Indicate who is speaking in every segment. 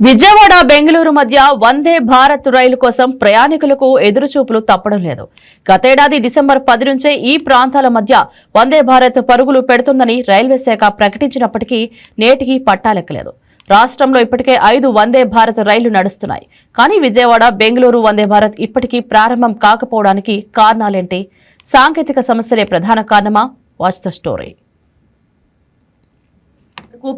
Speaker 1: విజయవాడ బెంగళూరు మధ్య వందే భారత్ రైలు కోసం ప్రయాణికులకు ఎదురుచూపులు తప్పడం లేదు. గతేడాది డిసెంబర్ 10 నుంచే ఈ ప్రాంతాల మధ్య వందే భారత్ పరుగులు పెడుతుందని రైల్వే శాఖ ప్రకటించినప్పటికీ నేటికి పట్టాలెక్కలేదు. రాష్ట్రంలో ఇప్పటికే 5 వందే భారత్ రైళ్లు నడుస్తున్నాయి. కానీ విజయవాడ బెంగళూరు వందే భారత్ ఇప్పటికీ ప్రారంభం కాకపోవడానికి కారణాలేంటి? సాంకేతిక సమస్యలే ప్రధాన కారణమా? Watch the story.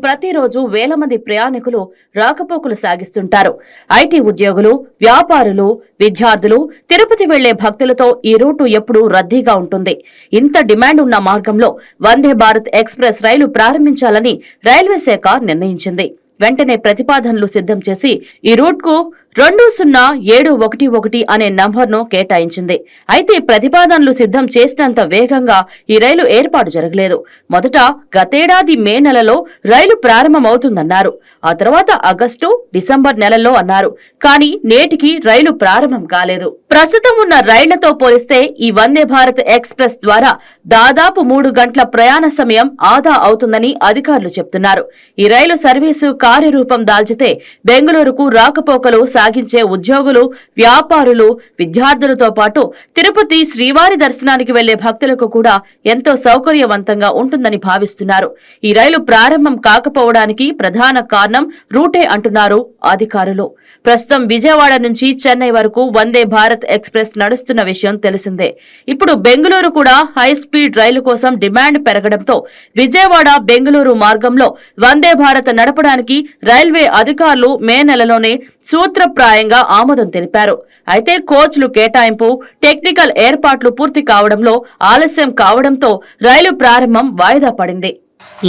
Speaker 1: ప్రతిరోజు వేల మంది ప్రయాణికులు రాకపోకలు సాగిస్తుంటారు. ఐటీ ఉద్యోగులు, వ్యాపారులు, విద్యార్థులు, తిరుపతి వెళ్లే భక్తులతో ఈ రూటు ఎప్పుడూ రద్దీగా ఉంటుంది. ఇంత డిమాండ్ ఉన్న మార్గంలో వందే భారత్ ఎక్స్ప్రెస్ రైలు ప్రారంభించాలని రైల్వే శాఖ నిర్ణయించింది. వెంటనే ప్రతిపాదనలు సిద్ధం చేసి ఈ రూట్ కు 20711 అనే నంబర్ను కేటాయించింది. అయితే ప్రతిపాదనలు సిద్ధం చేసినంత వేగంగా ఈ రైలు ఏర్పాటు జరగలేదు. మొదట గతేడాది మే నెలలో రైలు ప్రారంభమవుతుందన్నారు. ఆ తర్వాత ఆగస్టు, డిసెంబర్ నెలల్లో అన్నారు. కానీ నేటికి రైలు ప్రారంభం కాలేదు. ప్రస్తుతం ఉన్న రైళ్లతో పోలిస్తే ఈ వందే భారత్ ఎక్స్ప్రెస్ ద్వారా దాదాపు 3 గంటల ప్రయాణ సమయం ఆదా అవుతుందని అధికారులు చెబుతున్నారు. ఈ రైలు సర్వీసు కార్యరూపం దాల్చితే బెంగళూరుకు రాకపోకలు సాగించే ఉద్యోగులు, వ్యాపారులు, విద్యార్థులతో పాటు తిరుపతి శ్రీవారి దర్శనానికి వెళ్లే భక్తులకు కూడా ఎంతో సౌకర్యవంతంగా ఉంటుందని భావిస్తున్నారు. ఈ రైలు ప్రారంభం కాకపోవడానికి ప్రధాన కారణం రూటే అంటున్నారు అధికారులు. ప్రస్తుతం విజయవాడ నుంచి చెన్నై వరకు వందే భారత్ ఎక్స్ప్రెస్ నడుస్తున్న విషయం తెలిసిందే. ఇప్పుడు బెంగళూరు కూడా హై స్పీడ్ రైలు కోసం డిమాండ్ పెరగడంతో విజయవాడ బెంగళూరు మార్గంలో వందే భారత్ నడపడానికి రైల్వే అధికారులు మే నెలలోనే సూత్రప్రాయంగా ఆమోదం తెలిపారు. అయితే కోచ్లు కేటాయింపు, టెక్నికల్ ఏర్పాట్లు పూర్తి కావడంలో ఆలస్యం కావడంతో రైలు ప్రారంభం వాయిదా పడింది.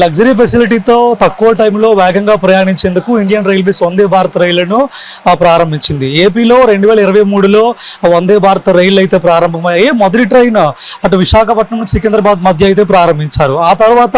Speaker 2: లగ్జరీ ఫెసిలిటీతో తక్కువ టైంలో వేగంగా ప్రయాణించేందుకు ఇండియన్ రైల్వేస్ వందే భారత్ రైళ్లను ప్రారంభించింది. ఏపీలో 2023లో వందే భారత్ రైళ్లు అయితే ప్రారంభమయ్యాయి. మొదటి ట్రైన్ అటు విశాఖపట్నం సికింద్రాబాద్ మధ్య అయితే ప్రారంభించారు. ఆ తర్వాత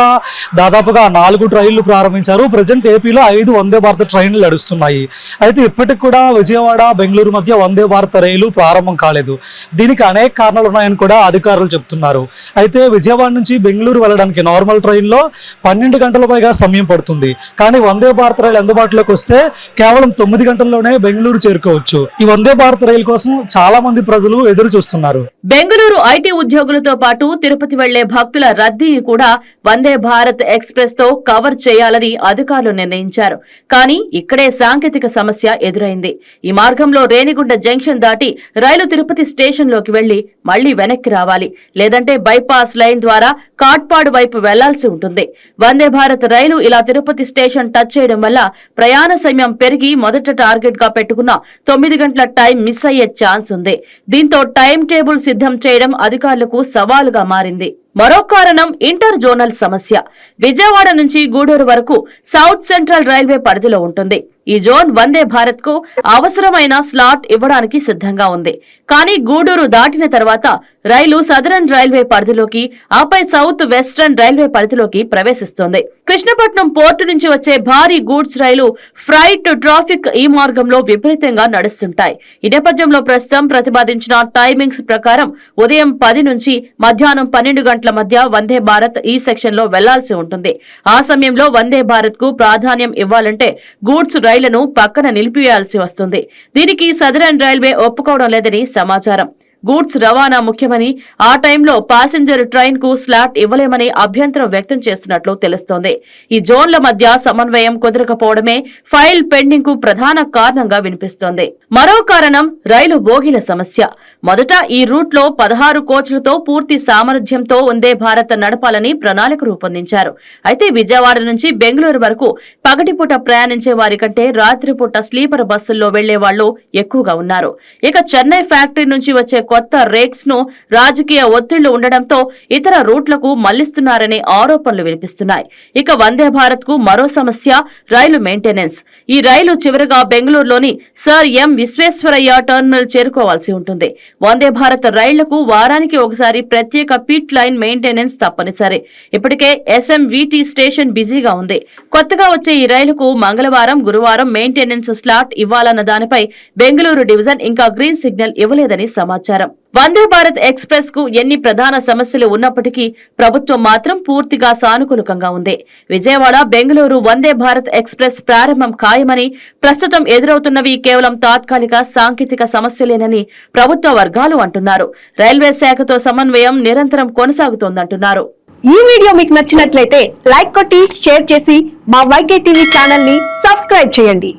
Speaker 2: దాదాపుగా 4 ట్రైన్లు ప్రారంభించారు. ప్రజెంట్ ఏపీలో 5 వందే భారత్ ట్రైన్లు నడుస్తున్నాయి. అయితే ఇప్పటికి కూడా విజయవాడ బెంగళూరు మధ్య వందే భారత్ రైలు ప్రారంభం కాలేదు. దీనికి అనేక కారణాలు ఉన్నాయని కూడా అధికారులు చెప్తున్నారు. అయితే విజయవాడ నుంచి బెంగళూరు వెళ్ళడానికి నార్మల్ ట్రైన్లో 12 గంటల పైగా సమయం పడుతుంది. కానీ వందే భారత్ రైలు అందుబాటులోకి వస్తే కేవలం 9 గంటల్లోనే బెంగళూరు చేరుకోవచ్చు. ఈ వందే భారత్ రైలు కోసం చాలా మంది ప్రజలు ఎదురు చూస్తున్నారు.
Speaker 1: బెంగళూరు ఐటీ ఉద్యోగులతో పాటు తిరుపతి వెళ్లే భక్తుల రద్దీ కూడా వందే భారత్ ఎక్స్ప్రెస్ తో కవర్ చేయాలని అధికారులు నిర్ణయించారు. కానీ ఇక్కడే సాంకేతిక సమస్య ఎదురైంది. ఈ మార్గంలో రేణిగుంట జంక్షన్ దాటి రైలు తిరుపతి స్టేషన్ లోకి వెళ్లి మళ్లీ వెనక్కి రావాలి. లేదంటే బైపాస్ లైన్ ద్వారా కాట్పాడు వైపు వెళ్లాల్సి ఉంటుంది. వందే భారత్ రైలు ఇలా తిరుపతి స్టేషన్ టచ్ చేయడం వల్ల ప్రయాణ సమయం పెరిగి మొదట టార్గెట్ గా పెట్టుకున్న 9 గంటల టైం మిస్ అయ్యే ఛాన్స్ ఉంది. దీంతో టైం టేబుల్ సిద్ధం చేయడం అధికారులకు సవాలుగా మారింది. మరో కారణం ఇంటర్ జోనల్ సమస్య. విజయవాడ నుంచి గూడూరు వరకు సౌత్ సెంట్రల్ రైల్వే పరిధిలో ఉంటుంది. ఈ జోన్ వందే భారత్ కు అవసరమైన స్లాట్ ఇవ్వడానికి సిద్ధంగా ఉంది. కానీ గూడూరు దాటిన తర్వాత రైలు సదరన్ రైల్వే పరిధిలోకి, ఆపై సౌత్ వెస్టర్న్ రైల్వే పరిధిలోకి ప్రవేశిస్తోంది. కృష్ణపట్నం పోర్టు నుంచి వచ్చే భారీ గూడ్స్ రైలు, ఫ్రైట్, ట్రాఫిక్ ఈ మార్గంలో విపరీతంగా నడుస్తుంటాయి. ఈ నేపథ్యంలో ప్రస్తుతం ప్రతిపాదించిన టైమింగ్స్ ప్రకారం ఉదయం 10 నుంచి మధ్యాహ్నం 12 గంటల మధ్య వందే భారత్ ఈ సెక్షన్ లో వెళ్లాల్సి ఉంటుంది. ఆ సమయంలో వందే భారత్ కు ప్రాధాన్యం ఇవ్వాలంటే గూడ్స్ రైళ్లను పక్కన నిలిపివేయాల్సి వస్తుంది. దీనికి సదరన్ రైల్వే ఒప్పుకోవడం లేదని సమాచారం. గూడ్స్ రవాణా ముఖ్యమని, ఆ టైంలో ప్యాసింజర్ ట్రైన్ కు స్లాట్ ఇవ్వలేమని అభ్యంతరం వ్యక్తం చేస్తున్నట్లు తెలుస్తోంది. ఈ జోన్ల మధ్య సమన్వయం కుదరకపోవడమే ఫైల్ పెండింగ్ కు ప్రధాన కారణంగా వినిపిస్తోంది. మరో కారణం రైలు బోగీల సమస్య. మొదట ఈ రూట్ లో 16 కోచ్లతో పూర్తి సామర్థ్యంతో వందే భారత్ నడపాలని ప్రణాళిక రూపొందించారు. అయితే విజయవాడ నుంచి బెంగళూరు వరకు పగటిపూట ప్రయాణించే వారి కంటే రాత్రిపూట స్లీపర్ బస్సుల్లో వెళ్లే వాళ్లు ఎక్కువగా ఉన్నారు. ఇక చెన్నై ఫ్యాక్టరీ నుంచి వచ్చే కొత్త రేక్స్ ను రాజకీయ ఒత్తిళ్లు ఉండడంతో ఇతర రూట్లకు మళ్లిస్తున్నారనే ఆరోపణలు వినిపిస్తున్నాయి. ఇక వందే భారత్ కు మరో సమస్య రైలు మెయింటెనెన్స్. ఈ రైలు చివరగా బెంగళూరులోని సర్ ఎం విశ్వేశ్వరయ్య టెర్మినల్ చేరుకోవాల్సి ఉంటుంది. వందే భారత్ రైళ్లకు వారానికి ఒకసారి ప్రత్యేక పిట్ లైన్ మెయింటెనెన్స్ తప్పనిసరి. ఇప్పటికే ఎస్ఎంవిటి స్టేషన్ బిజీగా ఉంది. కొత్తగా వచ్చే ఈ రైలుకు మంగళవారం, గురువారం మెయింటెనెన్స్ స్లాట్ ఇవ్వాలన్న దానిపై బెంగళూరు డివిజన్ ఇంకా గ్రీన్ సిగ్నల్ ఇవ్వలేదని సమాచారం. సమాచారం. వందే భారత్ ఎక్స్ప్రెస్ కు ఎన్ని ప్రధాన సమస్యలు ఉన్నప్పటికీ ప్రభుత్వం మాత్రం పూర్తిగా సానుకూలంగా ఉంది. విజయవాడ బెంగళూరు వందే భారత్ ఎక్స్ప్రెస్ ప్రారంభం ఖాయమని, ప్రస్తుతం ఎదురవుతున్నవి కేవలం తాత్కాలిక సాంకేతిక సమస్యలేనని ప్రభుత్వ వర్గాలు అంటున్నారు. రైల్వే శాఖతో సమన్వయం నిరంతరం కొనసాగుతోందంటున్నారు.
Speaker 3: ఈ వీడియో మీకు నచ్చినట్లయితే లైక్ కొట్టి షేర్ చేసి మా వైకే టీవీ ఛానల్ ని సబ్స్క్రైబ్ చేయండి.